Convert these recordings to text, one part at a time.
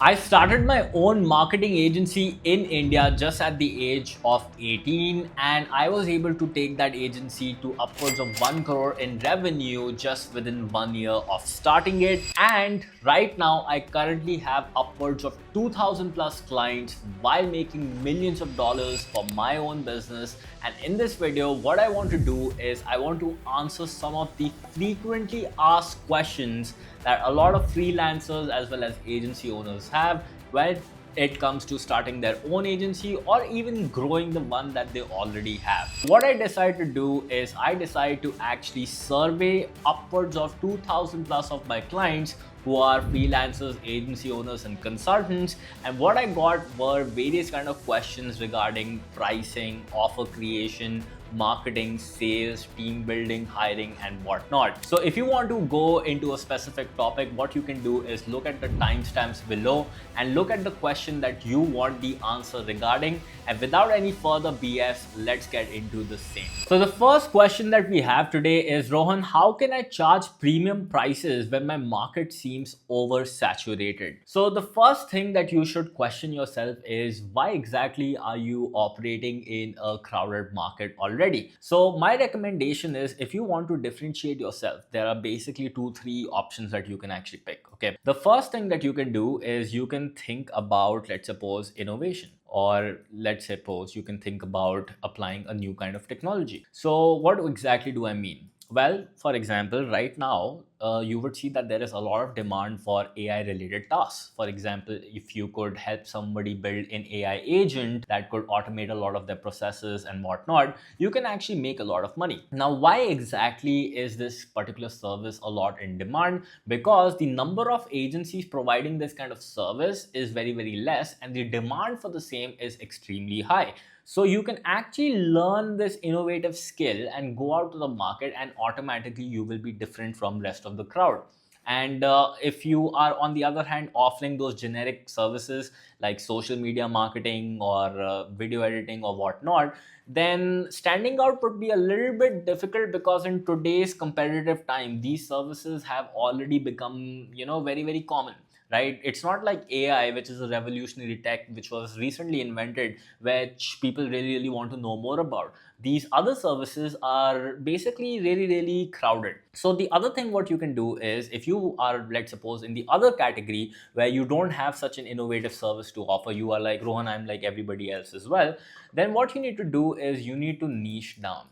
I started my own marketing agency in India just at the age of 18, and I was able to take that agency to upwards of 1 crore in revenue just within 1 year of starting it. And right now, I currently have upwards of 2000 plus clients while making millions of dollars for my own business. And in this video, what I want to do is I want to answer some of the frequently asked questions that a lot of freelancers as well as agency owners have when it comes to starting their own agency or even growing the one that they already have. What I decide to do is I decide to actually survey upwards of 2000 plus of my clients who are freelancers, agency owners and consultants, and what I got were various kind of questions regarding pricing, offer creation, marketing, sales, team building, hiring and whatnot. So if you want to go into a specific topic, what you can do is look at the timestamps below and look at the question that you want the answer regarding, and without any further BS, let's get into the same. So the first question that we have today is, Rohan, how can I charge premium prices when my market seems oversaturated? So the first thing that you should question yourself is, why exactly are you operating in a crowded market already? So my recommendation is, if you want to differentiate yourself, there are basically 2-3 options that you can actually pick. Okay, the first thing that you can do is you can think about, let's suppose, innovation, or let's suppose you can think about applying a new kind of technology. So what exactly do I mean? Well, for example, right now, you would see that there is a lot of demand for AI related tasks. For example, if you could help somebody build an AI agent that could automate a lot of their processes and whatnot, you can actually make a lot of money. Now, why exactly is this particular service a lot in demand? Because the number of agencies providing this kind of service is very, very less, and the demand for the same is extremely high. So you can actually learn this innovative skill and go out to the market, and automatically you will be different from rest of the crowd. And if you are, on the other hand, offering those generic services like social media marketing or video editing or whatnot, then standing out would be a little bit difficult, because in today's competitive time, these services have already become, very, very common, right? It's not like AI, which is a revolutionary tech which was recently invented, which people really, really want to know more about. These other services are basically really, really crowded. So the other thing what you can do is, if you are, let's suppose, in the other category where you don't have such an innovative service to offer, you are like, Rohan, I'm like everybody else as well, then what you need to do is you need to niche down.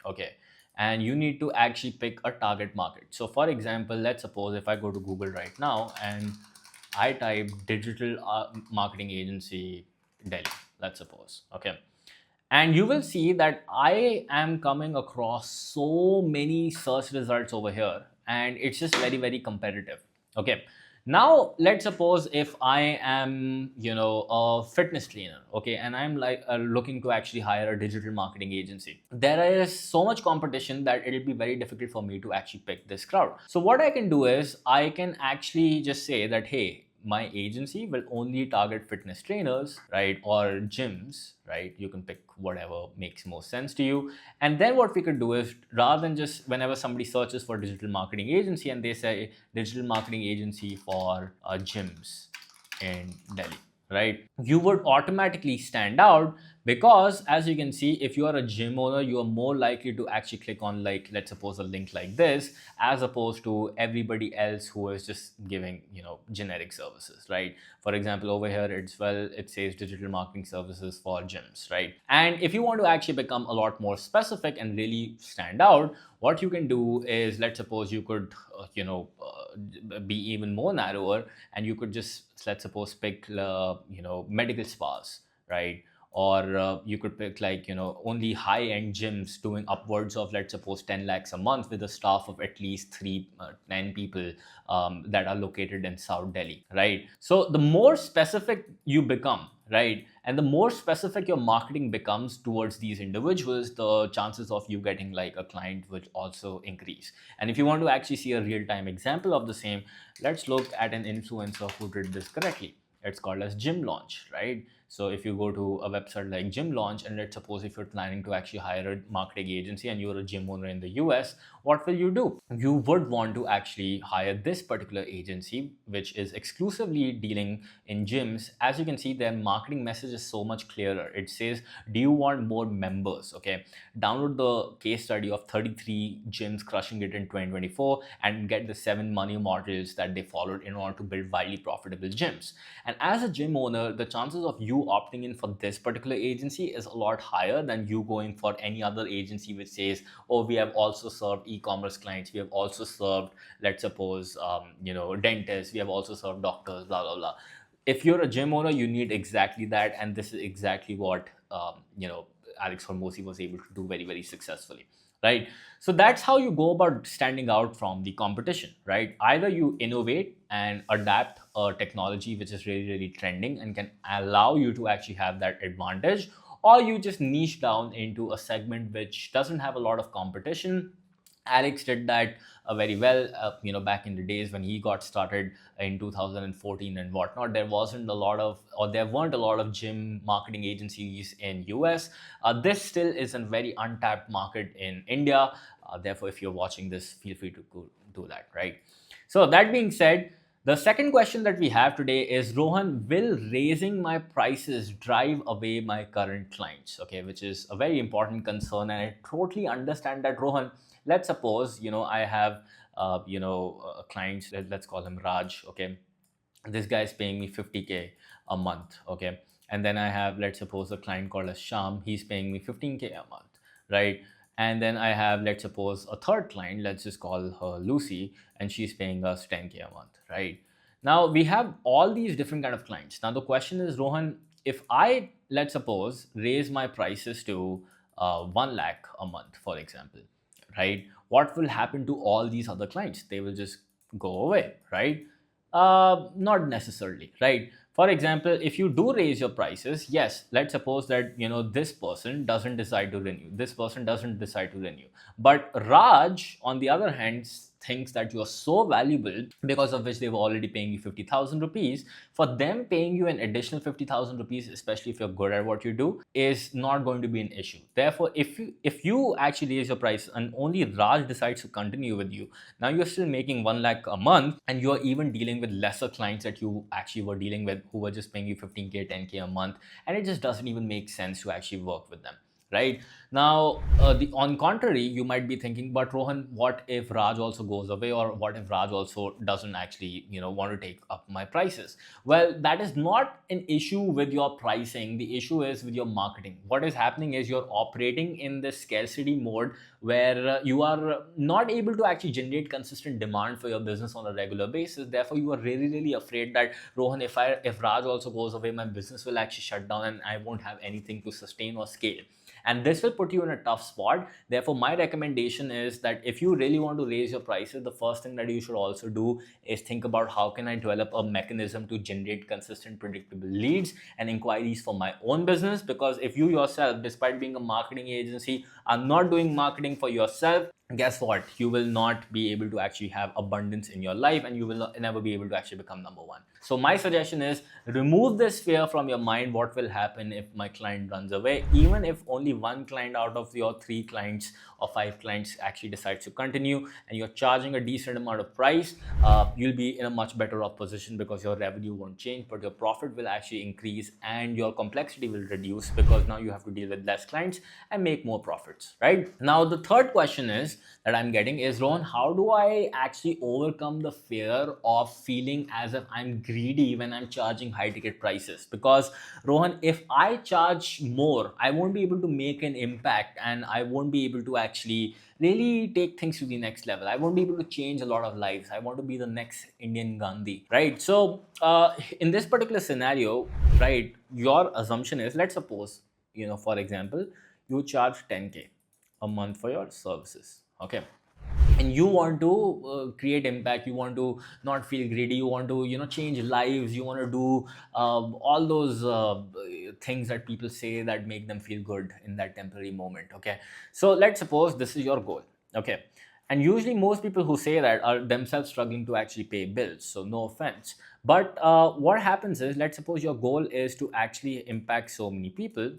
Okay, and you need to actually pick a target market. So for example, let's suppose if I go to Google right now and I type digital marketing agency Delhi, let's suppose. Okay. And you will see that I am coming across so many search results over here, and it's just very, very competitive. Okay. Now, let's suppose if I am, a fitness trainer, okay, and I'm like looking to actually hire a digital marketing agency. There is so much competition that it'll be very difficult for me to actually pick this crowd. So what I can do is I can actually just say that, hey, my agency will only target fitness trainers, right, or gyms, right? You can pick whatever makes most sense to you. And then what we could do is, rather than just whenever somebody searches for digital marketing agency and they say digital marketing agency for gyms in Delhi, right, you would automatically stand out, because as you can see, if you are a gym owner, you are more likely to actually click on, like, let's suppose, a link like this, as opposed to everybody else who is just giving, generic services, right? For example, over here it says digital marketing services for gyms, right? And if you want to actually become a lot more specific and really stand out, what you can do is, let's suppose you could be even more narrower, and you could just, let's suppose, pick medical spas, right? Or you could pick, like, only high-end gyms doing upwards of, let's suppose, 10 lakhs a month with a staff of at least 10 people that are located in South Delhi, right? So the more specific you become, right, and the more specific your marketing becomes towards these individuals, the chances of you getting like a client will also increase. And if you want to actually see a real-time example of the same, let's look at an influencer who did this correctly. It's called as Gym Launch, right? So if you go to a website like Gym Launch, and let's suppose if you're planning to actually hire a marketing agency and you're a gym owner in the US, what will you do? You would want to actually hire this particular agency, which is exclusively dealing in gyms. As you can see, their marketing message is so much clearer. It says, do you want more members? Okay, download the case study of 33 gyms crushing it in 2024 and get the 7 money models that they followed in order to build widely profitable gyms. And as a gym owner, the chances of you opting in for this particular agency is a lot higher than you going for any other agency which says, oh, we have also served e-commerce clients, we have also served, let's suppose, dentists, we have also served doctors, blah blah blah. If you're a gym owner, you need exactly that, and this is exactly what Alex Hormozi was able to do very, very successfully, right? So that's how you go about standing out from the competition, right? Either you innovate and adapt a technology which is really, really trending and can allow you to actually have that advantage, or you just niche down into a segment which doesn't have a lot of competition. Alex did that very well, back in the days when he got started in 2014 and whatnot. There weren't a lot of gym marketing agencies in US. This still is a very untapped market in India. Therefore, if you're watching this, feel free to go do that, right? So that being said, the second question that we have today is, Rohan, will raising my prices drive away my current clients? Okay, which is a very important concern, and I totally understand that, Rohan. Let's suppose, I have, a client, let's call him Raj, okay? This guy is paying me 50K a month, okay? And then I have, let's suppose, a client called as Sham, he's paying me 15K a month, right? And then I have, let's suppose, a third client, let's just call her Lucy, and she's paying us 10K a month, right? Now we have all these different kind of clients. Now the question is, Rohan, if I, let's suppose, raise my prices to 1 lakh a month, for example, right? What will happen to all these other clients? They will just go away, right? Not necessarily, right? For example, if you do raise your prices, yes, let's suppose that this person doesn't decide to renew. This person doesn't decide to renew. But Raj, on the other hand, thinks that you are so valuable, because of which they were already paying you 50,000 rupees. For them, paying you an additional 50,000 rupees, especially if you're good at what you do, is not going to be an issue. Therefore, if you actually raise your price and only Raj decides to continue with you, now you're still making 1 lakh a month, and you're even dealing with lesser clients that you actually were dealing with, who were just paying you 15K, 10K a month, and it just doesn't even make sense to actually work with them, right? Now, on contrary, you might be thinking, but Rohan, what if Raj also goes away, or what if Raj also doesn't actually, want to take up my prices? Well, that is not an issue with your pricing. The issue is with your marketing. What is happening is you're operating in this scarcity mode where you are not able to actually generate consistent demand for your business on a regular basis. Therefore, you are really, really afraid that, Rohan, if Raj also goes away, my business will actually shut down and I won't have anything to sustain or scale. And this will put you in a tough spot. Therefore, my recommendation is that if you really want to raise your prices, the first thing that you should also do is think about, how can I develop a mechanism to generate consistent, predictable leads and inquiries for my own business? Because if you yourself, despite being a marketing agency, are not doing marketing for yourself, guess what? You will not be able to actually have abundance in your life, and you will never be able to actually become number one. So my suggestion is, remove this fear from your mind. What will happen if my client runs away? Even if only one client out of your 3 clients or 5 clients actually decides to continue, and you're charging a decent amount of price, you'll be in a much better off position, because your revenue won't change, but your profit will actually increase, and your complexity will reduce, because now you have to deal with less clients and make more profits, right? Now, the third question that I'm getting is, Rohan, how do I actually overcome the fear of feeling as if I'm greedy when I'm charging high ticket prices? Because, Rohan, if I charge more, I won't be able to make an impact, and I won't be able to actually really take things to the next level. I won't be able to change a lot of lives. I want to be the next Indian Gandhi, right? So in this particular scenario, right, your assumption is, let's suppose, for example, you charge 10K a month for your services, okay? And you want to create impact, you want to not feel greedy, you want to change lives, you want to do all those things that people say that make them feel good in that temporary moment, okay? So let's suppose this is your goal, okay? And usually most people who say that are themselves struggling to actually pay bills, so no offense. But what happens is, let's suppose your goal is to actually impact so many people,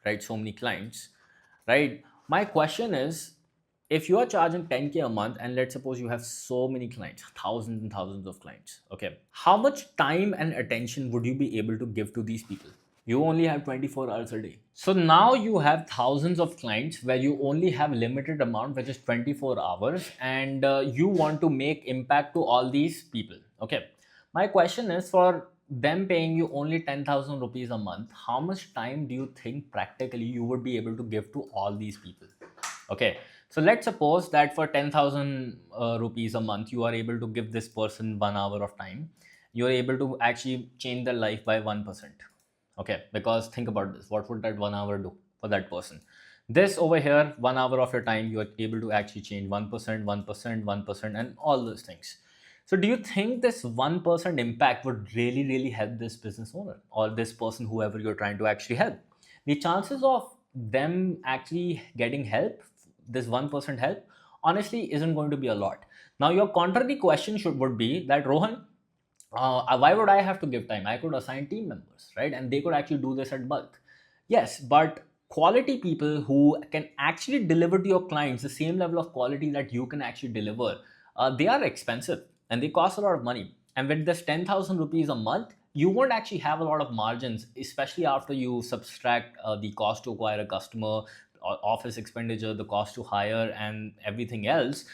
right? So many clients, right? My question is, if you are charging 10K a month, and let's suppose you have so many clients, thousands and thousands of clients, okay, how much time and attention would you be able to give to these people? You only have 24 hours a day. So now you have thousands of clients where you only have limited amount, which is 24 hours, and you want to make impact to all these people. Okay, my question is, for them paying you only 10,000 rupees a month, how much time do you think practically you would be able to give to all these people? Okay, so let's suppose that for 10,000 rupees a month, you are able to give this person 1 hour of time. You are able to actually change their life by 1%. Okay, because think about this, what would that 1 hour do for that person? This over here, 1 hour of your time, you are able to actually change 1%, 1%, 1%, and all those things. So, do you think this 1% impact would really, really help this business owner or this person, whoever you're trying to actually help? The chances of them actually getting help, this 1% help, honestly isn't going to be a lot. Now, your contrary question would be that, Rohan, why would I have to give time? I could assign team members, right? And they could actually do this at bulk. Yes, but quality people who can actually deliver to your clients the same level of quality that you can actually deliver, they are expensive and they cost a lot of money. And with this 10,000 rupees a month, you won't actually have a lot of margins, especially after you subtract the cost to acquire a customer, office expenditure, the cost to hire, and everything else.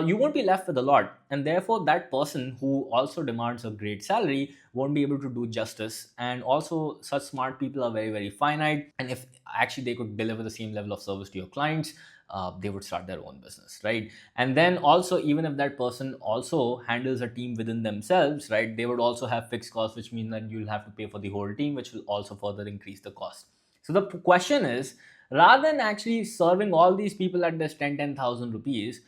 You won't be left with a lot, and therefore that person who also demands a great salary won't be able to do justice. And also, such smart people are very, very finite, and if actually they could deliver the same level of service to your clients, they would start their own business, right? And then also, even if that person also handles a team within themselves, right, they would also have fixed costs, which means that you'll have to pay for the whole team, which will also further increase the cost. So the question is, rather than actually serving all these people at this 10,000 rupees,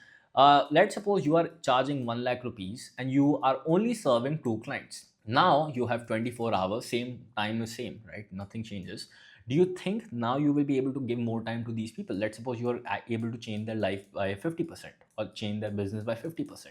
let's suppose you are charging 1 lakh rupees and you are only serving two clients. Now you have 24 hours, same time is same, right? Nothing changes. Do you think now you will be able to give more time to these people? Let's suppose you are able to change their life by 50% or change their business by 50%,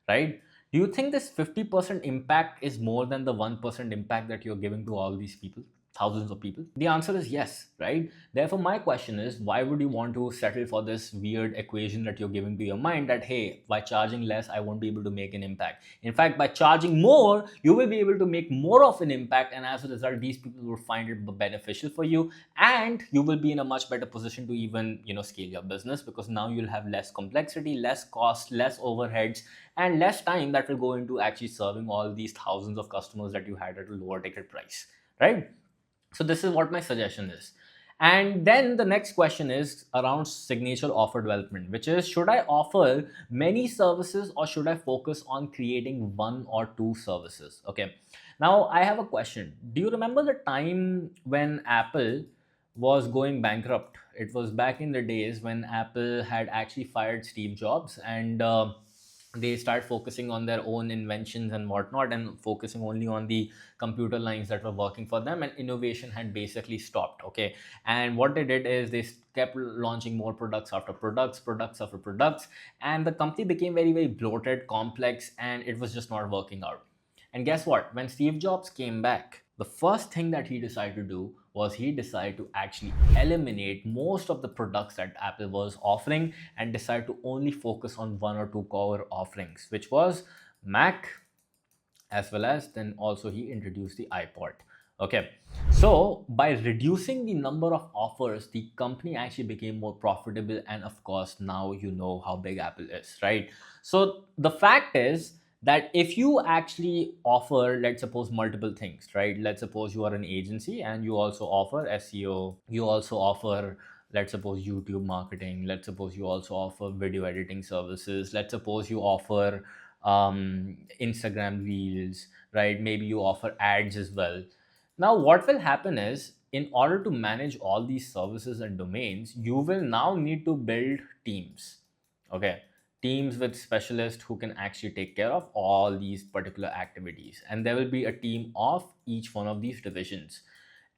right? Do you think this 50% impact is more than the 1% impact that you're giving to all these people? Thousands of people? The answer is yes, right? Therefore, my question is, why would you want to settle for this weird equation that you're giving to your mind that, hey, by charging less, I won't be able to make an impact? In fact, by charging more, you will be able to make more of an impact, and as a result, these people will find it beneficial for you, and you will be in a much better position to even, scale your business, because now you'll have less complexity, less cost, less overheads, and less time that will go into actually serving all these thousands of customers that you had at a lower ticket price, right? So this is what my suggestion is. And then the next question is around signature offer development, which is, should I offer many services or should I focus on creating one or two services? Okay. Now I have a question. Do you remember the time when Apple was going bankrupt? It was back in the days when Apple had actually fired Steve Jobs, and they start focusing on their own inventions and whatnot, and focusing only on the computer lines that were working for them, and innovation had basically stopped. Okay, and what they did is they kept launching more products after products after products, and the company became very, very bloated, complex, and it was just not working out. And guess what? When Steve Jobs came back, the first thing that he decided to do was he decided to actually eliminate most of the products that Apple was offering and decide to only focus on one or two core offerings, which was Mac, as well as then also he introduced the iPod. Okay, so by reducing the number of offers, the company actually became more profitable, and of course, now you know how big Apple is, right? So the fact is that if you actually offer, let's suppose, multiple things, right? Let's suppose you are an agency and you also offer SEO, you also offer, let's suppose, YouTube marketing, let's suppose you also offer video editing services, let's suppose you offer Instagram reels, right? Maybe you offer ads as well. Now, what will happen is, in order to manage all these services and domains, you will now need to build teams. Okay, teams with specialists who can actually take care of all these particular activities, and there will be a team of each one of these divisions.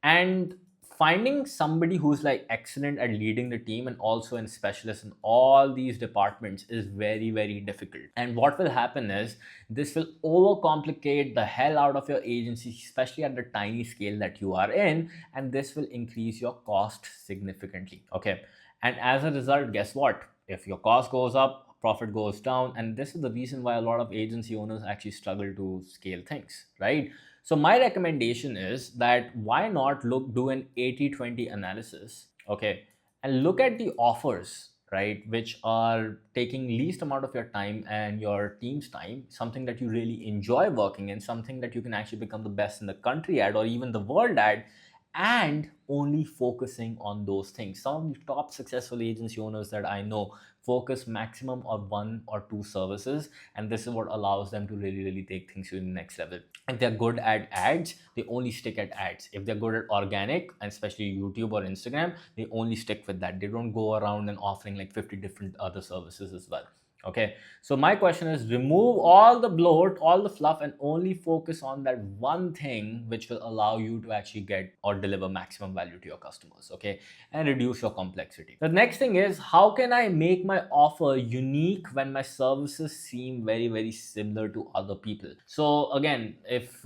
And finding somebody who's like excellent at leading the team and also a specialist in all these departments is very, very difficult. And what will happen is, this will overcomplicate the hell out of your agency, especially at the tiny scale that you are in, and this will increase your cost significantly. Okay, and as a result, guess what? If your cost goes up, profit goes down. And this is the reason why a lot of agency owners actually struggle to scale things, right? So my recommendation is that why not do an 80-20 analysis, okay, and look at the offers, right, which are taking least amount of your time and your team's time, something that you really enjoy working in, something that you can actually become the best in the country at or even the world at, and only focusing on those things. Some of the top successful agency owners that I know focus maximum on one or two services, and this is what allows them to really take things to the next level. If they're good at ads, they only stick at ads. If they're good at organic, and especially YouTube or Instagram, they only stick with that. They don't go around and offering like 50 different other services as well. Okay, so my question is, remove all the bloat, all the fluff, and only focus on that one thing which will allow you to actually get or deliver maximum value to your customers. Okay, and reduce your complexity. The next thing is, how can I make my offer unique when my services seem very similar to other people? So again, if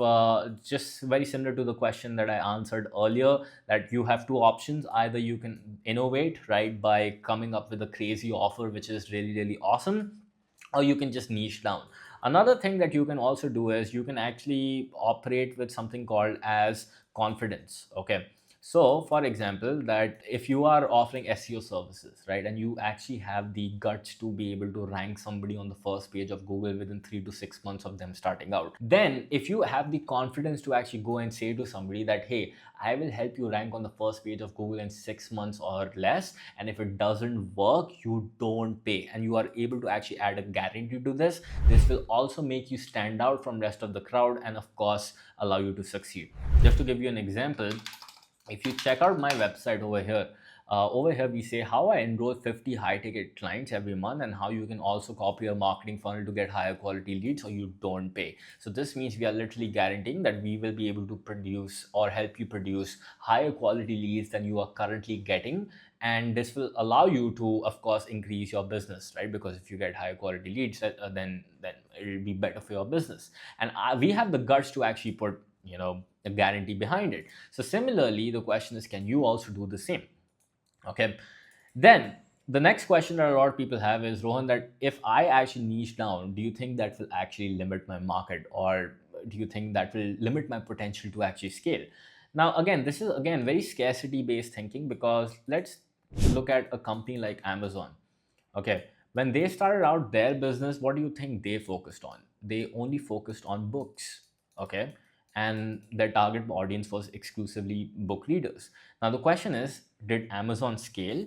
just very similar to the question that I answered earlier, that you have two options. Either you can innovate, right, by coming up with a crazy offer which is really awesome, or you can just niche down. Another thing that you can also do is you can actually operate with something called as confidence. Okay, so for example, that if you are offering SEO services, right, and you actually have the guts to be able to rank somebody on the first page of Google within 3 to 6 months of them starting out, then if you have the confidence to actually go and say to somebody that, hey, I will help you rank on the first page of Google in 6 months or less, and if it doesn't work, you don't pay, and you are able to actually add a guarantee to this, this will also make you stand out from rest of the crowd and of course allow you to succeed. Just to give you an example, if you check out my website over here we say how I enroll 50 high ticket clients every month, and how you can also copy your marketing funnel to get higher quality leads so you don't pay. So this means we are literally guaranteeing that we will be able to produce or help you produce higher quality leads than you are currently getting, and this will allow you to of course increase your business, right? Because if you get higher quality leads, then it will be better for your business. And we have the guts to actually put a guarantee behind it. So similarly, the question is, can you also do the same? Okay, then the next question that a lot of people have is, Rohan, that if I actually niche down, do you think that will actually limit my market, or do you think that will limit my potential to actually scale? Now again, this is again very scarcity based thinking, because let's look at a company like Amazon. Okay, when they started out their business, what do you think they focused on? They only focused on books. Okay, and their target audience was exclusively book readers. Now the question is, did Amazon scale?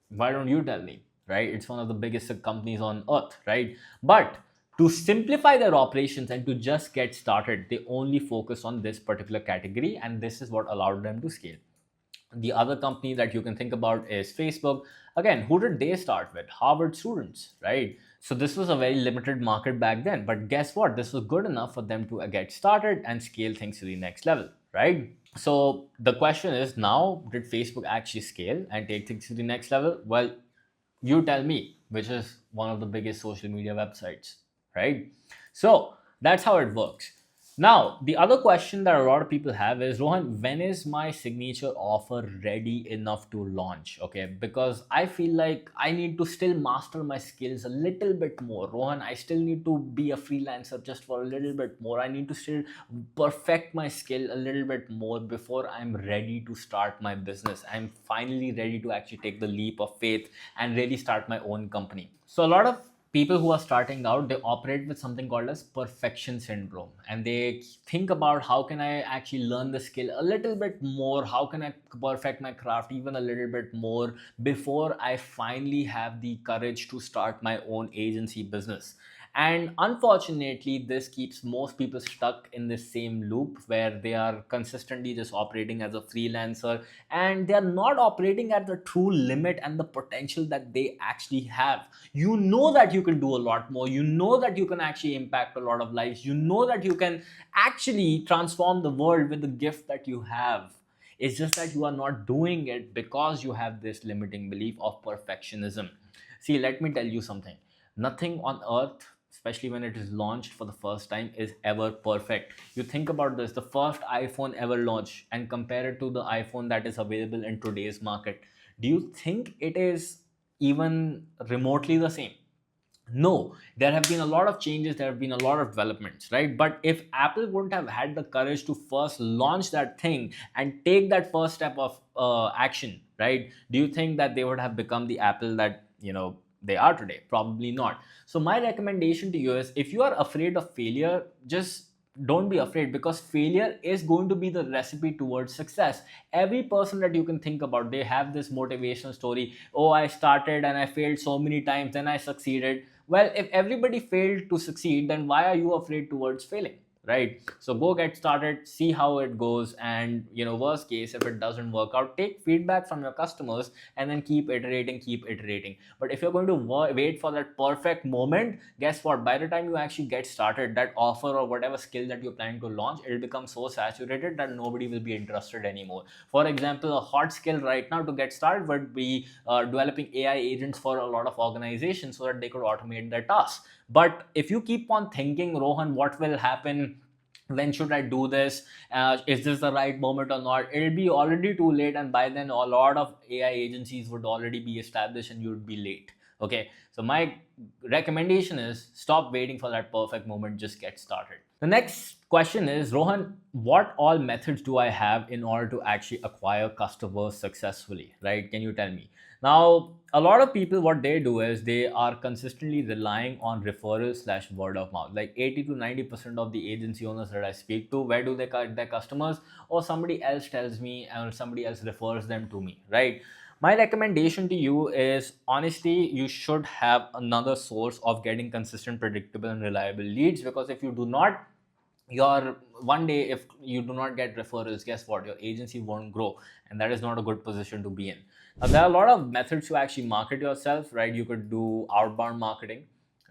Why don't you tell me, right? It's one of the biggest companies on earth, right? But to simplify their operations and to just get started, they only focus on this particular category, and this is what allowed them to scale. The other company that you can think about is Facebook. Again, who did they start with? Harvard students, right? So this was a very limited market back then, but guess what? This was good enough for them to get started and scale things to the next level, right? So the question is now, did Facebook actually scale and take things to the next level? Well, you tell me, which is one of the biggest social media websites, right? So that's how it works. Now, the other question that a lot of people have is, Rohan, when is my signature offer ready enough to launch? Okay, because I feel like I need to still master my skills a little bit more. Rohan, I still need to be a freelancer just for a little bit more. I need to still perfect my skill a little bit more before I'm ready to start my business. I'm finally ready to actually take the leap of faith and really start my own company. So, a lot of people who are starting out, they operate with something called as perfection syndrome, and they think about, how can I actually learn the skill a little bit more, how can I perfect my craft even a little bit more before I finally have the courage to start my own agency business. And unfortunately, this keeps most people stuck in the same loop where they are consistently just operating as a freelancer, and they are not operating at the true limit and the potential that they actually have. You know that you can do a lot more. You know that you can actually impact a lot of lives. You know that you can actually transform the world with the gift that you have. It's just that you are not doing it because you have this limiting belief of perfectionism. See, let me tell you something. Nothing on earth, especially when it is launched for the first time, is ever perfect. You think about this, the first iPhone ever launched, and compare it to the iPhone that is available in today's market. Do you think it is even remotely the same? No, there have been a lot of changes, there have been a lot of developments, right? But if Apple wouldn't have had the courage to first launch that thing and take that first step of action, right, do you think that they would have become the Apple that they are today? Probably not. So my recommendation to you is, if you are afraid of failure, just don't be afraid, because failure is going to be the recipe towards success. Every person that you can think about, they have this motivational story. Oh, I started and I failed so many times, then I succeeded. Well, if everybody failed to succeed, then why are you afraid towards failing, right? So go get started, see how it goes, and worst case, if it doesn't work out, take feedback from your customers and then keep iterating. But if you're going to wait for that perfect moment, guess what? By the time you actually get started, that offer or whatever skill that you're planning to launch, it'll become so saturated that nobody will be interested anymore. For example, a hot skill right now to get started would be developing AI agents for a lot of organizations so that they could automate their tasks. But if you keep on thinking, Rohan, what will happen? When should I do this? Is this the right moment or not? It'll be already too late, and by then, a lot of AI agencies would already be established and you'd be late. Okay, so my recommendation is, stop waiting for that perfect moment, just get started. The next question is, Rohan, what all methods do I have in order to actually acquire customers successfully, right? Can you tell me? Now, a lot of people, what they do is they are consistently relying on referrals slash word of mouth. Like 80 to 90% of the agency owners that I speak to, where do they get their customers? Or somebody else tells me, and somebody else refers them to me, right? My recommendation to you is, honestly, you should have another source of getting consistent, predictable, and reliable leads, because if you do not, your one day, if you do not get referrals, guess what? Your agency won't grow, and that is not a good position to be in. Now, there are a lot of methods to actually market yourself, right? You could do outbound marketing,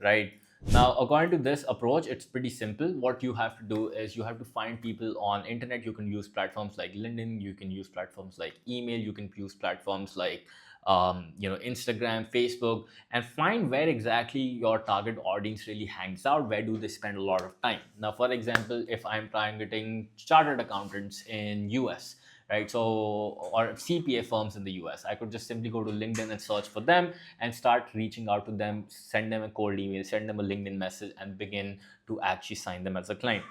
right? Now, according to this approach, it's pretty simple. What you have to do is, you have to find people on internet. You can use platforms like LinkedIn, you can use platforms like email, you can use platforms like Instagram, Facebook, and find where exactly your target audience really hangs out. Where do they spend a lot of time? Now, for example, if I'm targeting chartered accountants in US, right? So, or CPA firms in the US, I could just simply go to LinkedIn and search for them and start reaching out to them, send them a cold email, send them a LinkedIn message, and begin to actually sign them as a client.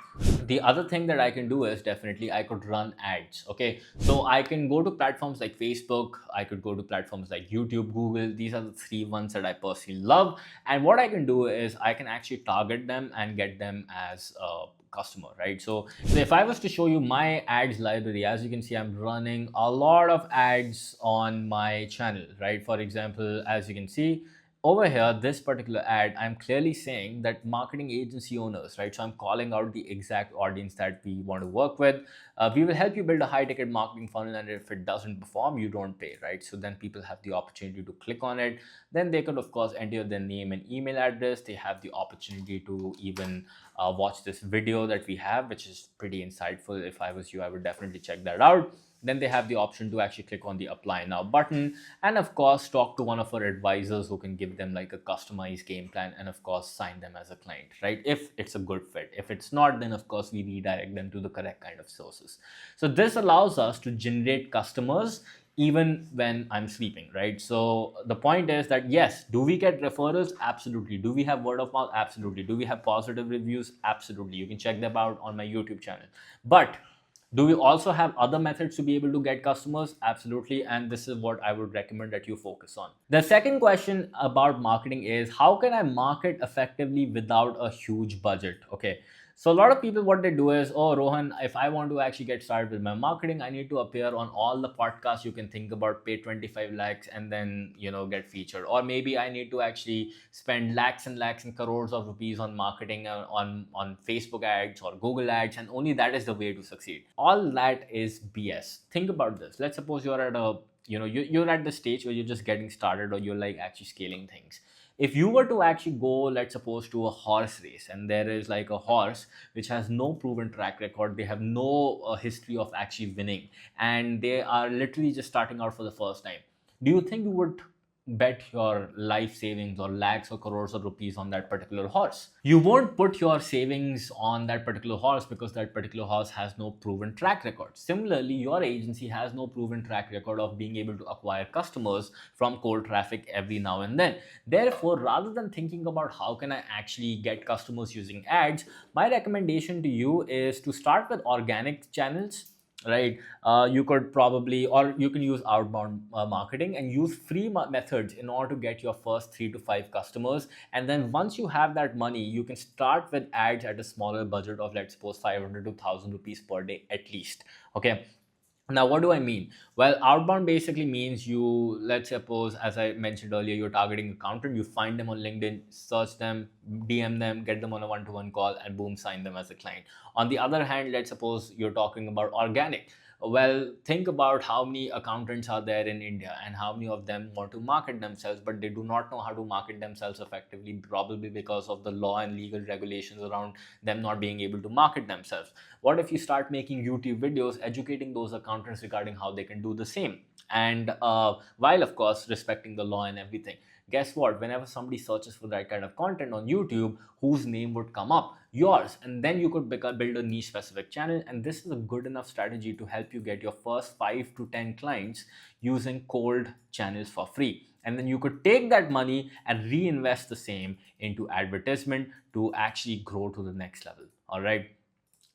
The other thing that I can do is, definitely I could run ads. Okay, so I can go to platforms like Facebook, I could go to platforms like YouTube, Google. These are the three ones that I personally love. And what I can do is, I can actually target them and get them as a customer, right? So if I was to show you my ads library, as you can see, I'm running a lot of ads on my channel, right? For example, as you can see over here, this particular ad, I'm clearly saying that marketing agency owners, right? So I'm calling out the exact audience that we want to work with. We will help you build a high ticket marketing funnel, and if it doesn't perform, you don't pay, right? So then people have the opportunity to click on it. Then they could, of course, enter their name and email address. They have the opportunity to even watch this video that we have, which is pretty insightful. If I was you, I would definitely check that out. Then they have the option to actually click on the apply now button, and of course talk to one of our advisors who can give them like a customized game plan, and of course sign them as a client, right? If it's a good fit. If it's not, then of course we redirect them to the correct kind of sources. So this allows us to generate customers even when I'm sleeping, right? So the point is that, yes, do we get referrals? Absolutely. Do we have word of mouth? Absolutely. Do we have positive reviews? Absolutely. You can check them out on my YouTube channel. But do we also have other methods to be able to get customers? Absolutely. And this is what I would recommend that you focus on. The second question about marketing is, how can I market effectively without a huge budget? Okay. So a lot of people, what they do is, oh, Rohan, if I want to actually get started with my marketing, I need to appear on all the podcasts you can think about, pay 25 lakhs, and then, get featured. Or maybe I need to actually spend lakhs and lakhs and crores of rupees on marketing, on Facebook ads or Google ads, and only that is the way to succeed. All that is BS. Think about this. Let's suppose you're at a, you're at the stage where you're just getting started, or you're like actually scaling things. If you were to actually go, let's suppose, to a horse race, and there is like a horse which has no proven track record, they have no history of actually winning, and they are literally just starting out for the first time, do you think you would bet your life savings or lakhs or crores of rupees on that particular horse. You won't put your savings on that particular horse because that particular horse has no proven track record. Similarly, your agency has no proven track record of being able to acquire customers from cold traffic every now and then. Therefore, rather than thinking about how can I actually get customers using ads, my recommendation to you is to start with organic channels, right? You could probably, or you can use outbound marketing and use free methods in order to get your first 3 to 5 customers. And then once you have that money, you can start with ads at a smaller budget of, let's suppose, 500 to 1000 rupees per day at least. Okay. Now, what do I mean? Well, outbound basically means you, let's suppose, as I mentioned earlier, you're targeting accountant, you find them on LinkedIn, search them, DM them, get them on a one-to-one call, and boom, sign them as a client. On the other hand, let's suppose you're talking about organic. Well, think about how many accountants are there in India and how many of them want to market themselves, but they do not know how to market themselves effectively, probably because of the law and legal regulations around them not being able to market themselves. What if you start making YouTube videos educating those accountants regarding how they can do the same? And while, of course, respecting the law and everything. Guess what? Whenever somebody searches for that kind of content on YouTube, whose name would come up? Yours. And then you could build a niche specific channel. And this is a good enough strategy to help you get your first 5 to 10 clients using cold channels for free. And then you could take that money and reinvest the same into advertisement to actually grow to the next level. All right.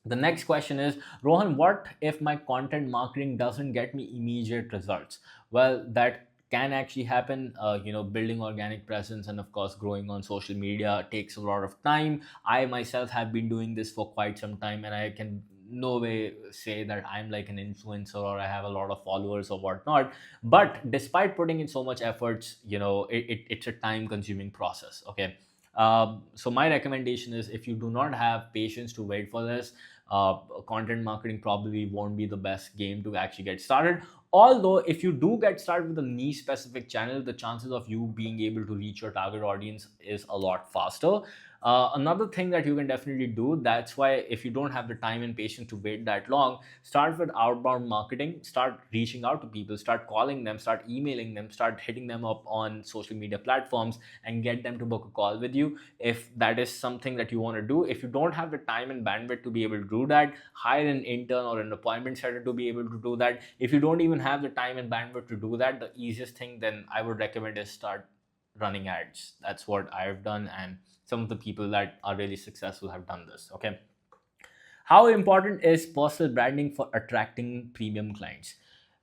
The next question is, Rohan, what if my content marketing doesn't get me immediate results? Well, that can actually happen. Building organic presence and, of course, growing on social media takes a lot of time. I myself have been doing this for quite some time, and I can no way say that I'm like an influencer or I have a lot of followers or whatnot. But despite putting in so much efforts, it's a time consuming process. Okay. So my recommendation is, if you do not have patience to wait for this, content marketing probably won't be the best game to actually get started. Although, if you do get started with a niche specific channel, the chances of you being able to reach your target audience is a lot faster. Another thing that you can definitely do, that's why if you don't have the time and patience to wait that long, start with outbound marketing, start reaching out to people, start calling them, start emailing them, start hitting them up on social media platforms and get them to book a call with you. If that is something that you want to do, if you don't have the time and bandwidth to be able to do that, hire an intern or an appointment setter to be able to do that. If you don't even have the time and bandwidth to do that, the easiest thing then I would recommend is start running ads. That's what I've done, and some of the people that are really successful have done this. Okay. How important is personal branding for attracting premium clients?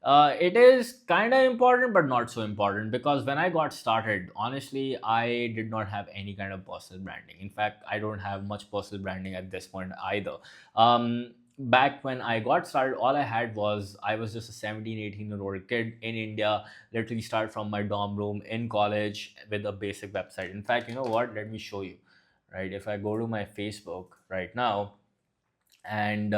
It is kind of important, but not so important, because when I got started, honestly, I did not have any kind of personal branding. In fact, I don't have much personal branding at this point either. Back when I got started, all I had was, I was just a 17, 18-year-old kid in India, literally started from my dorm room in college with a basic website. In fact, you know what? Let me show you, right? If I go to my Facebook right now and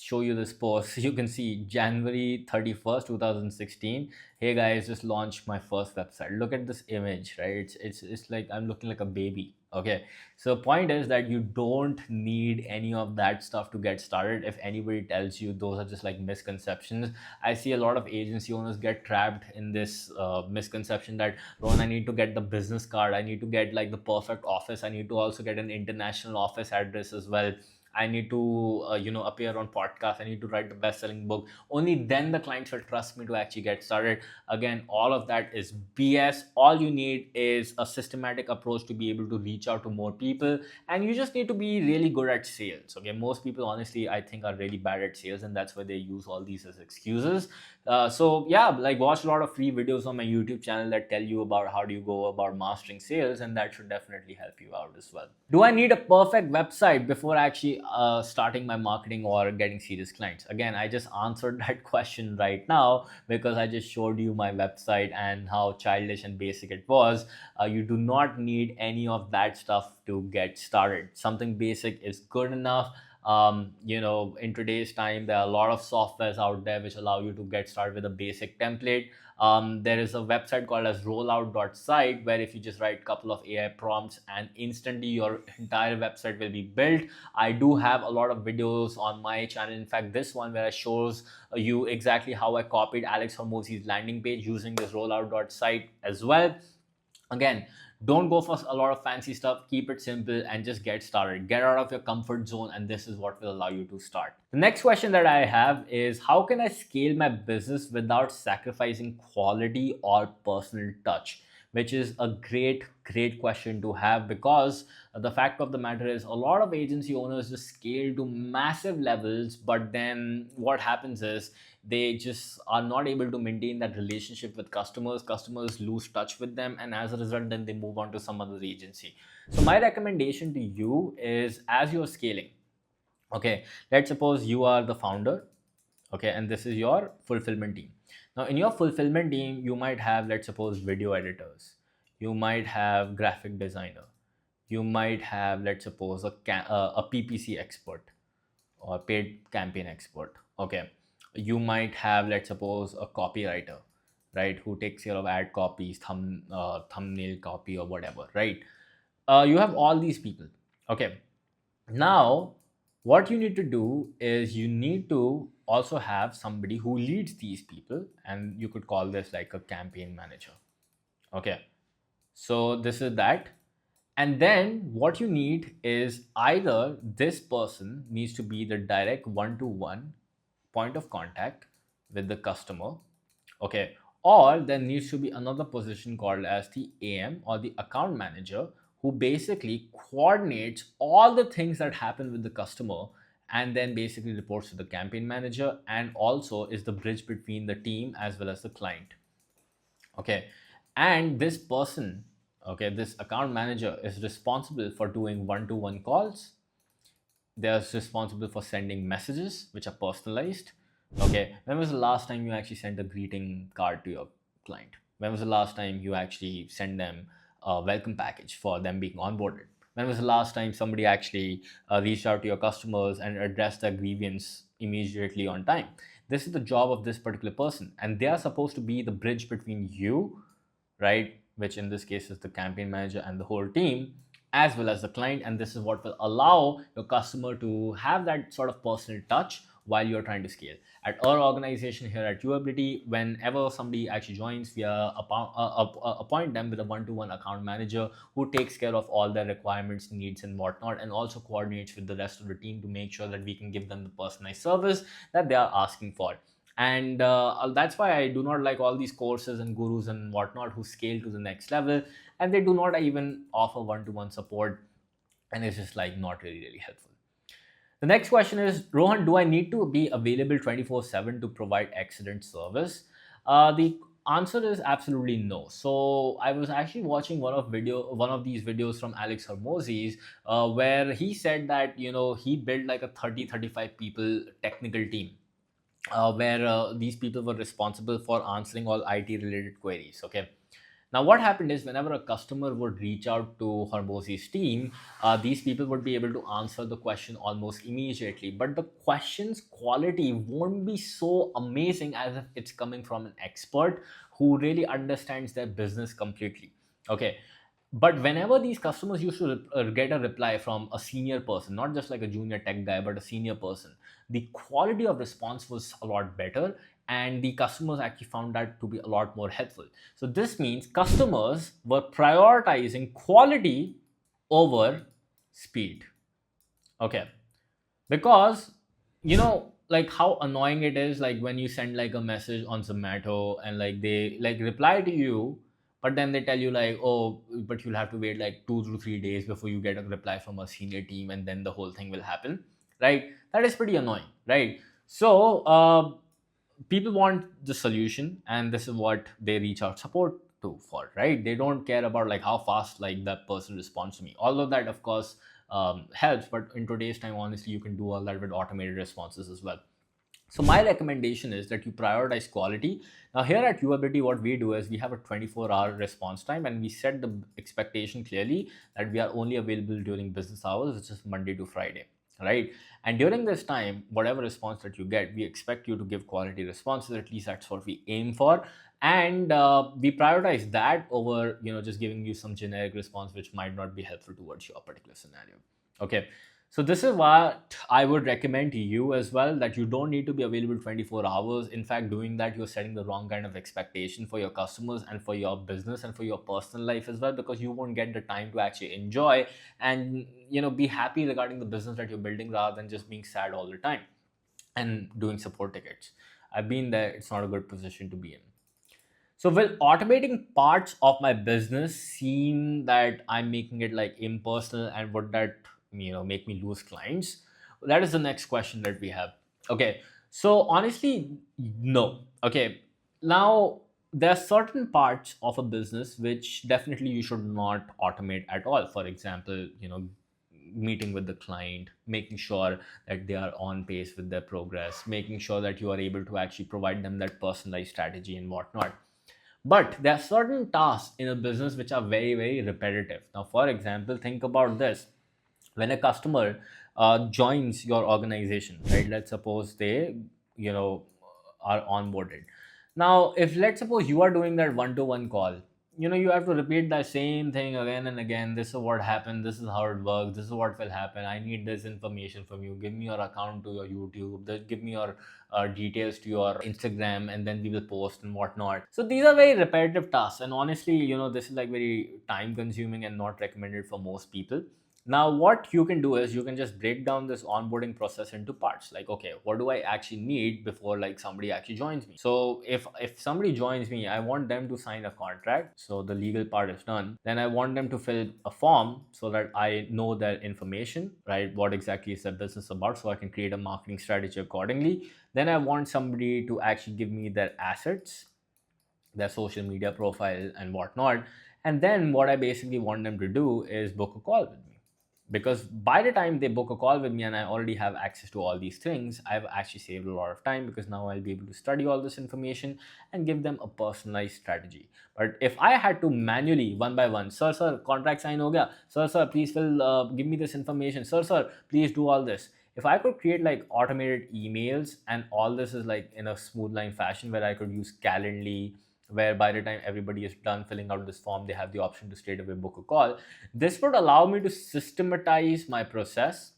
show you this post, you can see January 31st, 2016. Hey guys, just launched my first website. Look at this image, right? It's like I'm looking like a baby. Okay. So point is that you don't need any of that stuff to get started. If anybody tells you, those are just like misconceptions. I see a lot of agency owners get trapped in this misconception that, Ron, I need to get the business card, I need to get like the perfect office, I need to also get an international office address as well, I need to, appear on podcasts, I need to write the best-selling book. Only then the clients will trust me to actually get started. Again, all of that is BS. All you need is a systematic approach to be able to reach out to more people. And you just need to be really good at sales. Okay, most people, honestly, I think are really bad at sales, and that's why they use all these as excuses. So yeah, like watch a lot of free videos on my YouTube channel that tell you about how do you go about mastering sales, and that should definitely help you out as well. Do I need a perfect website before actually starting my marketing or getting serious clients? Again, I just answered that question right now because I just showed you my website and how childish and basic it was. You do not need any of that stuff to get started. Something basic is good enough. In today's time, there are a lot of softwares out there which allow you to get started with a basic template. There is a website called as rollout.site, where if you just write a couple of AI prompts and instantly your entire website will be built. I do have a lot of videos on my channel. In fact, this one where I shows you exactly how I copied Alex Hormozi's landing page using this rollout.site as well. Again, don't go for a lot of fancy stuff. Keep it simple and just get started. Get out of your comfort zone, and this is what will allow you to start. The next question that I have is, how can I scale my business without sacrificing quality or personal touch? Which is a great question to have, because the fact of the matter is a lot of agency owners just scale to massive levels, but then what happens is they just are not able to maintain that relationship with customers lose touch with them, and as a result then they move on to some other agency. So my recommendation to you is, as you're scaling, okay, let's suppose you are the founder, okay, and this is your fulfillment team. Now in your fulfillment team you might have, let's suppose, video editors, you might have graphic designer, you might have, let's suppose, a PPC expert or paid campaign expert, okay, you might have, let's suppose, a copywriter, right, who takes care of ad copies, thumbnail copy or whatever, right? You have all these people, okay. Now what you need to do is you need to also have somebody who leads these people, and you could call this like a campaign manager, okay. So this is that. And then what you need is, either this person needs to be the direct one-to-one point of contact with the customer, okay, or there needs to be another position called as the AM or the account manager, who basically coordinates all the things that happen with the customer and then basically reports to the campaign manager, and also is the bridge between the team as well as the client, okay. And this person, okay, this account manager is responsible for doing one-to-one calls. They're responsible for sending messages which are personalized, okay. When was the last time you actually sent a greeting card to your client? When was the last time you actually sent them a welcome package for them being onboarded? When was the last time somebody actually reached out to your customers and addressed their grievance immediately on time? This is the job of this particular person, and they are supposed to be the bridge between you, right, which in this case is the campaign manager and the whole team, as well as the client. And this is what will allow your customer to have that sort of personal touch while you're trying to scale. At our organization here at Uability, whenever somebody actually joins, we appoint them with a one-to-one account manager who takes care of all their requirements, needs and whatnot, and also coordinates with the rest of the team to make sure that we can give them the personalized service that they are asking for. And that's why I do not like all these courses and gurus and whatnot who scale to the next level, and they do not even offer one-to-one support, and it's just like not really helpful. The next question is, Rohan, do I need to be available 24/7 to provide excellent service? The answer is absolutely no. So I was actually watching one of these videos from Alex Hormozi's, where he said that he built like a 35 people technical team, where these people were responsible for answering all IT related queries. Okay. Now, what happened is, whenever a customer would reach out to Hormozi's team, these people would be able to answer the question almost immediately. But the question's quality won't be so amazing as if it's coming from an expert who really understands their business completely. Okay. But whenever these customers used to get a reply from a senior person, not just like a junior tech guy, but a senior person, the quality of response was a lot better, and the customers actually found that to be a lot more helpful. So this means customers were prioritizing quality over speed. Okay. Because, like how annoying it is, like when you send like a message on Zomato and like they like reply to you, but then they tell you like, oh, but you'll have to wait like 2 to 3 days before you get a reply from a senior team, and then the whole thing will happen, right? That is pretty annoying, right? So people want the solution, and this is what they reach out support to for, right? They don't care about like how fast like that person responds to me. All of that, of course, helps, but in today's time, honestly, you can do all that with automated responses as well. So my recommendation is that you prioritize quality. Now here at Uability, what we do is we have a 24-hour response time, and we set the expectation clearly that we are only available during business hours, which is Monday to Friday. right? And during this time, whatever response that you get, we expect you to give quality responses. At least that's what we aim for, and we prioritize that over just giving you some generic response which might not be helpful towards your particular scenario. Okay, so this is what I would recommend to you as well, that you don't need to be available 24 hours. In fact, doing that, you're setting the wrong kind of expectation for your customers and for your business and for your personal life as well, because you won't get the time to actually enjoy and be happy regarding the business that you're building, rather than just being sad all the time and doing support tickets. I've been there. It's not a good position to be in. So, will automating parts of my business seem that I'm making it like impersonal, and would that make me lose clients? That is the next question that we have. Okay, so honestly, no. Okay, now there are certain parts of a business which definitely you should not automate at all. For example, meeting with the client, making sure that they are on pace with their progress, making sure that you are able to actually provide them that personalized strategy and whatnot. But there are certain tasks in a business which are very, very repetitive. Now, for example, think about this. When a customer joins your organization, right? Let's suppose they, you know, are onboarded. Now, if let's suppose you are doing that one-to-one call, you have to repeat that same thing again and again. This is what happened. This is how it works. This is what will happen. I need this information from you. Give me your account to your YouTube. Give me your details to your Instagram, and then we will post and whatnot. So these are very repetitive tasks, and honestly, this is like very time consuming and not recommended for most people. Now, what you can do is you can just break down this onboarding process into parts. Like, okay, what do I actually need before like somebody actually joins me? So if somebody joins me, I want them to sign a contract. So the legal part is done. Then I want them to fill a form so that I know their information, right? What exactly is their business about, so I can create a marketing strategy accordingly. Then I want somebody to actually give me their assets, their social media profile and whatnot. And then what I basically want them to do is book a call with me, because by the time they book a call with me and I already have access to all these things, I've actually saved a lot of time, because now I'll be able to study all this information and give them a personalized strategy. But if I had to manually one by one, sir, contract sign ho gaya, sir, please fill give me this information, sir, please do all this. If I could create like automated emails, and all this is like in a smooth line fashion, where I could use Calendly, where by the time everybody is done filling out this form, they have the option to straight away book a call. This would allow me to systematize my process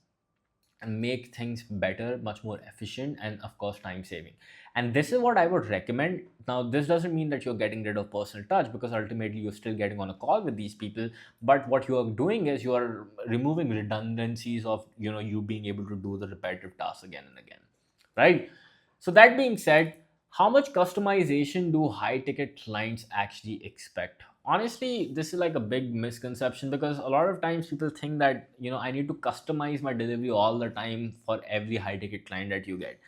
and make things better, much more efficient, and of course, time saving. And this is what I would recommend. Now, this doesn't mean that you're getting rid of personal touch, because ultimately you're still getting on a call with these people. But what you are doing is you are removing redundancies of you being able to do the repetitive tasks again and again, right? So that being said, how much customization do high ticket clients actually expect? Honestly, this is like a big misconception, because a lot of times people think that I need to customize my delivery all the time for every high ticket client that you get.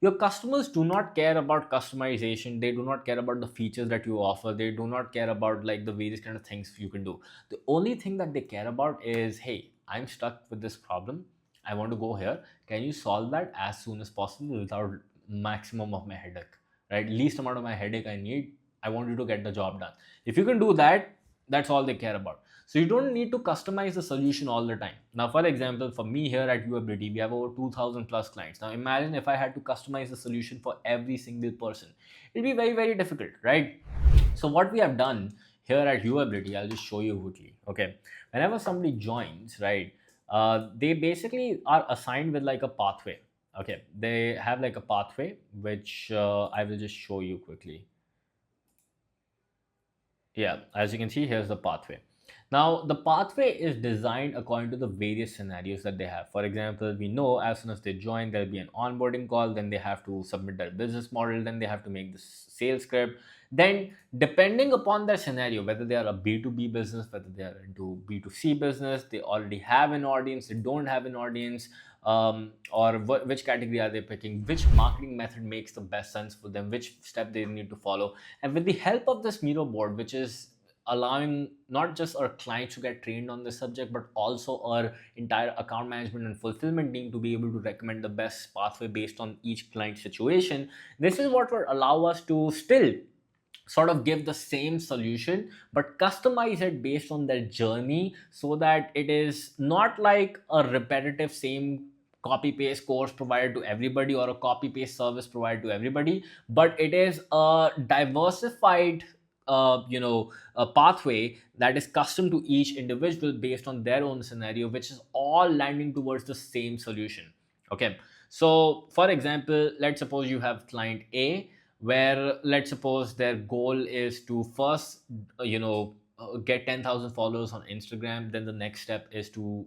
Your customers do not care about customization. They do not care about the features that you offer. They do not care about like the various kind of things you can do. The only thing that they care about is, hey, I'm stuck with this problem. I want to go here. Can you solve that as soon as possible without maximum of my headache, right? Least amount of my headache I need. I want you to get the job done. If you can do that, that's all they care about. So you don't need to customize the solution all the time. Now, for example, for me here at UAbility, we have over 2000 plus clients. Now, imagine if I had to customize the solution for every single person. It'd be very, very difficult, right? So what we have done here at UAbility, I'll just show you quickly. Okay, whenever somebody joins, right, they basically are assigned with like a pathway. Okay, they have like a pathway, which I will just show you quickly. Yeah, as you can see, here's the pathway. Now, the pathway is designed according to the various scenarios that they have. For example, we know as soon as they join, there'll be an onboarding call, then they have to submit their business model, then they have to make the sales script. Then, depending upon their scenario, whether they are a B2B business, whether they are into B2C business, they already have an audience, they don't have an audience, or which category are they picking, which marketing method makes the best sense for them, which step they need to follow. And with the help of this Miro board, which is allowing not just our clients to get trained on this subject, but also our entire account management and fulfillment team to be able to recommend the best pathway based on each client situation. This is what will allow us to still sort of give the same solution, but customize it based on their journey, so that it is not like a repetitive same copy paste course provided to everybody or a copy paste service provided to everybody, but it is a diversified a pathway that is custom to each individual based on their own scenario, which is all landing towards the same solution. Okay, so for example, let's suppose you have client A, where let's suppose their goal is to first get 10,000 followers on Instagram. Then the next step is to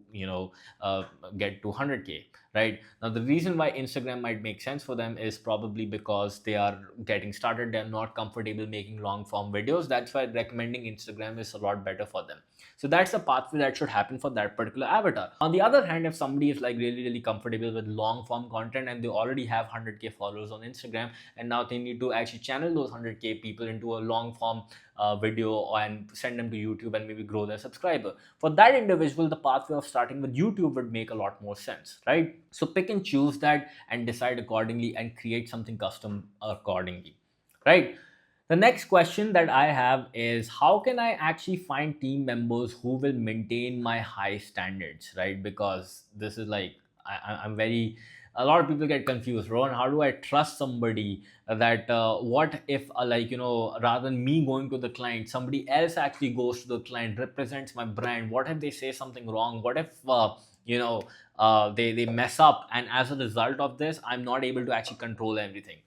get to 100K. Right now, the reason why Instagram might make sense for them is probably because they are getting started, they're not comfortable making long form videos. That's why recommending Instagram is a lot better for them. So that's the pathway that should happen for that particular avatar. On the other hand, if somebody is like really comfortable with long form content and they already have 100K followers on Instagram, and now they need to actually channel those 100K people into a long form video and send them to YouTube and maybe grow their subscriber. For that individual, the pathway of starting with YouTube would make a lot more sense, right? So pick and choose that and decide accordingly and create something custom accordingly, right? The next question that I have is, how can I actually find team members who will maintain my high standards, right? Because this is like, I'm very, a lot of people get confused. Rohan, how do I trust somebody that what if rather than me going to the client, somebody else actually goes to the client, represents my brand? What if they say something wrong? What if they mess up, and as a result of this, I'm not able to actually control everything?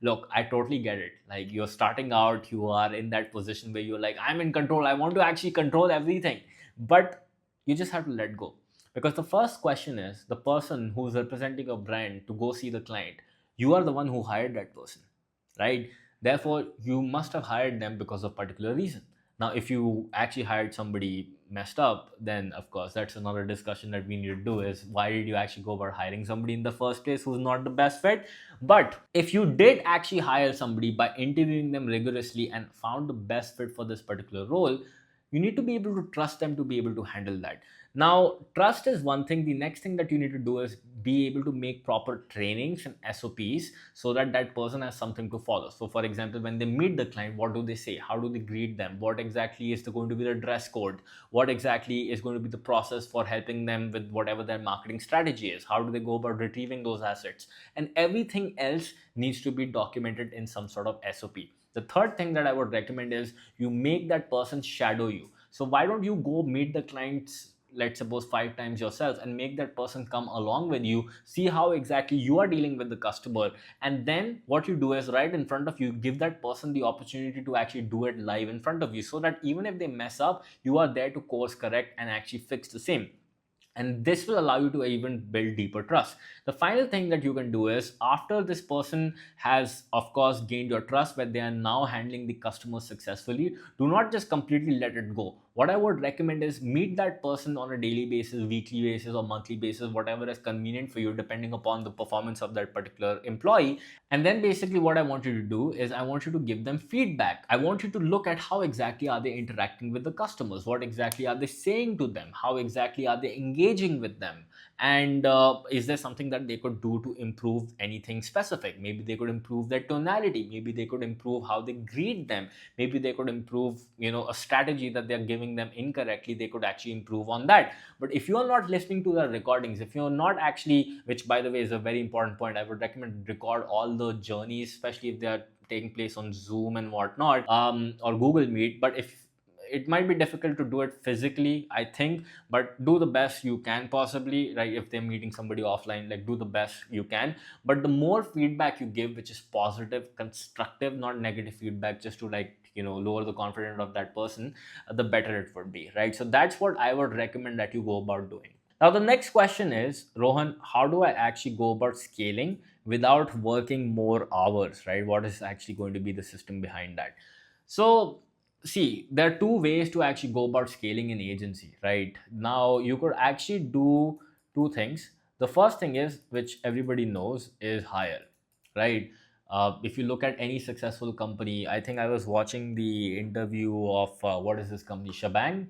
Look, I totally get it. Like, you're starting out, you are in that position where you're like, I'm in control, I want to actually control everything. But you just have to let go, because the first question is, the person who's representing a brand to go see the client, you are the one who hired that person, right? Therefore, you must have hired them because of particular reason. Now, if you actually hired somebody messed up, then of course that's another discussion that we need to do, is why did you actually go about hiring somebody in the first place who's not the best fit? But if you did actually hire somebody by interviewing them rigorously and found the best fit for this particular role, you need to be able to trust them to be able to handle that. Now, trust is one thing. The next thing that you need to do is be able to make proper trainings and SOPs so that that person has something to follow. So, for example, when they meet the client, what do they say? How do they greet them? What exactly is going to be the dress code? What exactly is going to be the process for helping them with whatever their marketing strategy is? How do they go about retrieving those assets? And everything else needs to be documented in some sort of SOP. The third thing that I would recommend is you make that person shadow you. So why don't you go meet the clients, let's suppose 5 times yourself, and make that person come along with you, see how exactly you are dealing with the customer, and then what you do is right in front of you, give that person the opportunity to actually do it live in front of you, so that even if they mess up, you are there to course correct and actually fix the same. And this will allow you to even build deeper trust. The final thing that you can do is, after this person has of course gained your trust, where they are now handling the customer successfully, do not just completely let it go. What I would recommend is meet that person on a daily basis, weekly basis, or monthly basis, whatever is convenient for you depending upon the performance of that particular employee. And then basically what I want you to do is, I want you to give them feedback. I want you to look at how exactly are they interacting with the customers, what exactly are they saying to them, how exactly are they engaging with them, and is there something that they could do to improve anything specific? Maybe they could improve their tonality, maybe they could improve how they greet them, maybe they could improve a strategy that they're giving them incorrectly, they could actually improve on that. But if you are not listening to the recordings, if you're not actually, which by the way is a very important point, I would recommend record all the journeys, especially if they are taking place on Zoom and whatnot, or Google Meet. But if it might be difficult to do it physically, I think, but do the best you can possibly, right? If they're meeting somebody offline, like, do the best you can. But the more feedback you give, which is positive, constructive, not negative feedback just to lower the confidence of that person, the better it would be, right? So that's what I would recommend that you go about doing. Now, the next question is, Rohan, how do I actually go about scaling without working more hours, right? What is actually going to be the system behind that? So, see, there are two ways to actually go about scaling an agency, right? Now, you could actually do two things. The first thing is, which everybody knows, is hire, right? If you look at any successful company, I think I was watching the interview of what is this company, Shabang,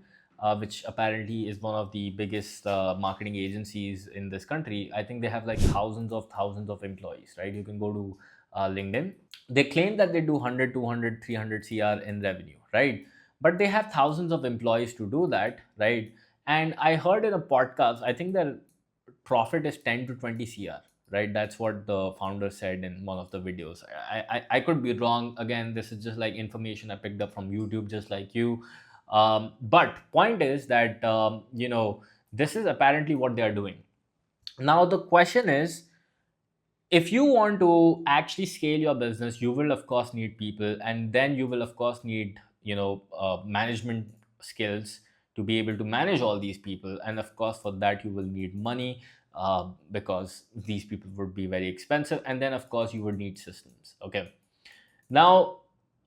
which apparently is one of the biggest marketing agencies in this country. I think they have like thousands of employees, right? You can go to LinkedIn. They claim that they do 100, 200, 300 CR in revenue, right? But they have thousands of employees to do that, right? And I heard in a podcast, I think they're profit is 10 to 20 cr, right? That's what the founder said in one of the videos. I could be wrong. Again, this is just like information I picked up from YouTube, just like you. But point is that this is apparently what they are doing. Now the question is, if you want to actually scale your business, you will of course need people, and then you will of course need management skills to be able to manage all these people, and of course for that you will need money, because these people would be very expensive, and then of course you would need systems. Okay, now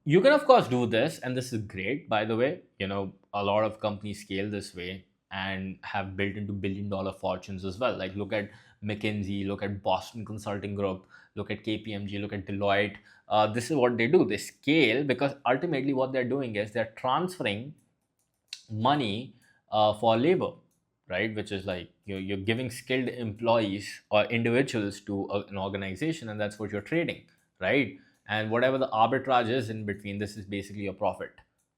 you can of course do this, and this is great, by the way. A lot of companies scale this way and have built into billion-dollar fortunes as well. Like, look at McKinsey, look at Boston Consulting Group, look at KPMG, look at Deloitte. This is what they do. They scale because ultimately what they're doing is they're transferring money for labor, right? Which is like you're giving skilled employees or individuals to an organization, and that's what you're trading, right? And whatever the arbitrage is in between, this is basically your profit.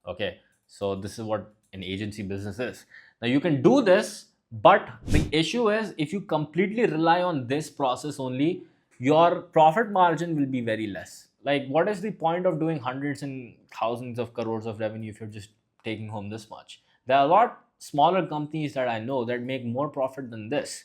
Okay, so this is what an agency business is. Now you can do this, but the issue is if you completely rely on this process only, your profit margin will be very less. Like, what is the point of doing hundreds and thousands of crores of revenue if you're just taking home this much? There are a lot smaller companies that I know that make more profit than this.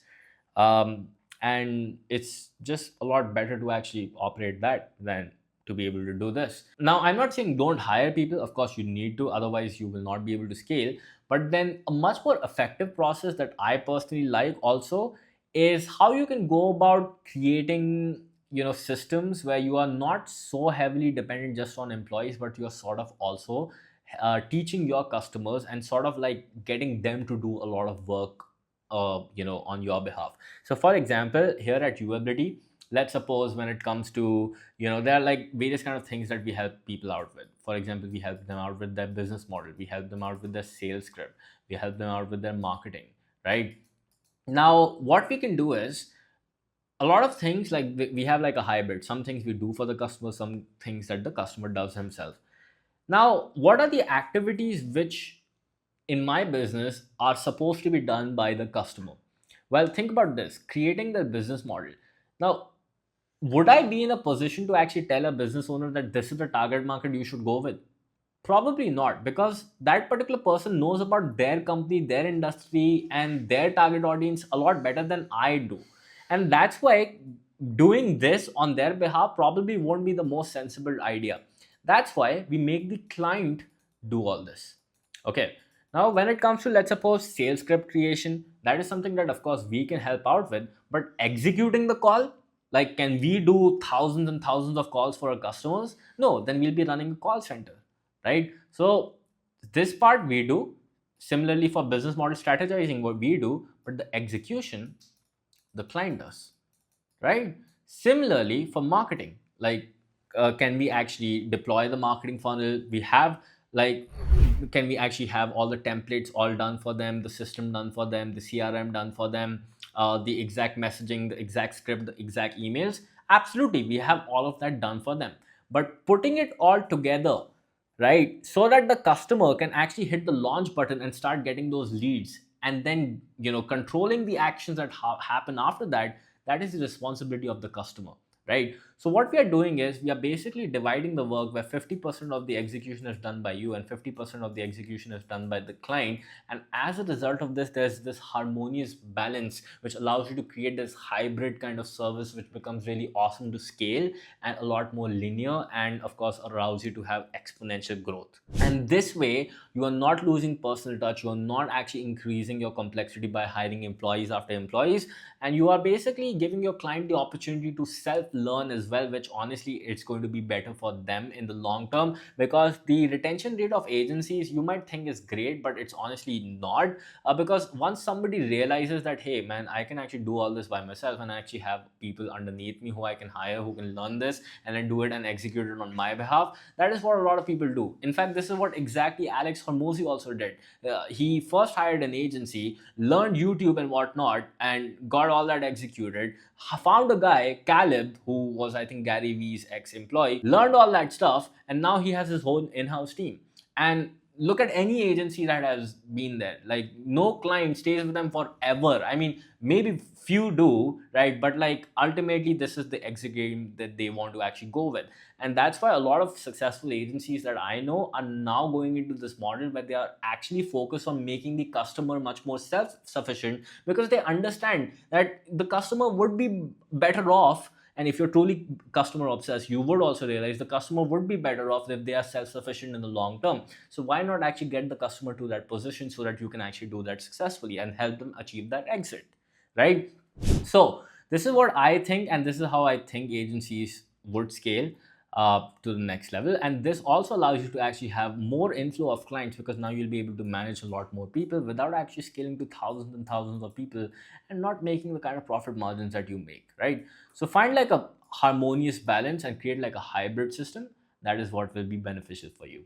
And it's just a lot better to actually operate that than to be able to do this. Now, I'm not saying don't hire people. Of course, you need to, otherwise you will not be able to scale. But then a much more effective process that I personally like also is how you can go about creating systems where you are not so heavily dependent just on employees, but you're sort of also teaching your customers and sort of like getting them to do a lot of work on your behalf. So for example, here at Uability, let's suppose when it comes to there are like various kind of things that we help people out with. For example, we help them out with their business model, we help them out with their sales script, we help them out with their marketing, right? Now what we can do is a lot of things, like we have like a hybrid. Some things we do for the customer, some things that the customer does himself. Now, what are the activities which in my business are supposed to be done by the customer? Well, think about this: creating the business model. Now, would I be in a position to actually tell a business owner that this is the target market you should go with? Probably not, because that particular person knows about their company, their industry, and their target audience a lot better than I do. And that's why doing this on their behalf probably won't be the most sensible idea. That's why we make the client do all this. Okay. Now, when it comes to, let's suppose, sales script creation, that is something that, of course, we can help out with. But executing the call, like, can we do thousands and thousands of calls for our customers? No, then we'll be running a call center, right? So, this part we do. Similarly, for business model strategizing, what we do, but the execution, the client does, right? Similarly, for marketing, like, can we actually deploy the marketing funnel? We have, like, can we actually have all the templates all done for them, the system done for them, the CRM done for them, the exact messaging, the exact script, the exact emails? Absolutely, we have all of that done for them. But putting it all together, right, so that the customer can actually hit the launch button and start getting those leads, and then controlling the actions that happen after that, that is the responsibility of the customer, right? So what we are doing is we are basically dividing the work where 50% of the execution is done by you and 50% of the execution is done by the client. And as a result of this, there's this harmonious balance which allows you to create this hybrid kind of service which becomes really awesome to scale and a lot more linear, and of course allows you to have exponential growth. And this way you are not losing personal touch, you are not actually increasing your complexity by hiring employees after employees, and you are basically giving your client the opportunity to self-learn as well, which honestly it's going to be better for them in the long term. Because the retention rate of agencies, you might think is great, but it's honestly not, because once somebody realizes that, hey man, I can actually do all this by myself and I actually have people underneath me who I can hire, who can learn this and then do it and execute it on my behalf, that is what a lot of people do. In fact, this is what exactly Alex Hormozi also did. He first hired an agency, learned YouTube and whatnot, and got all that executed, found a guy, Caleb, who was, I think, Gary Vee's ex-employee, learned all that stuff, and now he has his own in-house team. And look at any agency that has been there. Like, no client stays with them forever. I mean, maybe few do, right? But like, ultimately, this is the exit game that they want to actually go with. And that's why a lot of successful agencies that I know are now going into this model where they are actually focused on making the customer much more self-sufficient, because they understand that the customer would be better off. And if you're truly customer obsessed, you would also realize the customer would be better off if they are self-sufficient in the long term. So why not actually get the customer to that position so that you can actually do that successfully and help them achieve that exit, right? So this is what I think, and this is how I think agencies would scale to the next level. And this also allows you to actually have more inflow of clients, because now you'll be able to manage a lot more people without actually scaling to thousands and thousands of people and not making the kind of profit margins that you make, right? So find like a harmonious balance and create like a hybrid system. That is what will be beneficial for you.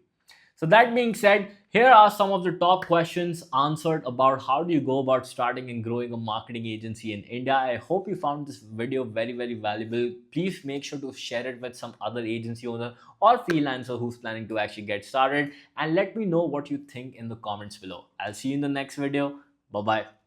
So that being said, here are some of the top questions answered about how do you go about starting and growing a marketing agency in India. I hope you found this video very, very valuable. Please make sure to share it with some other agency owner or freelancer who's planning to actually get started, and let me know what you think in the comments below. I'll see you in the next video. Bye bye.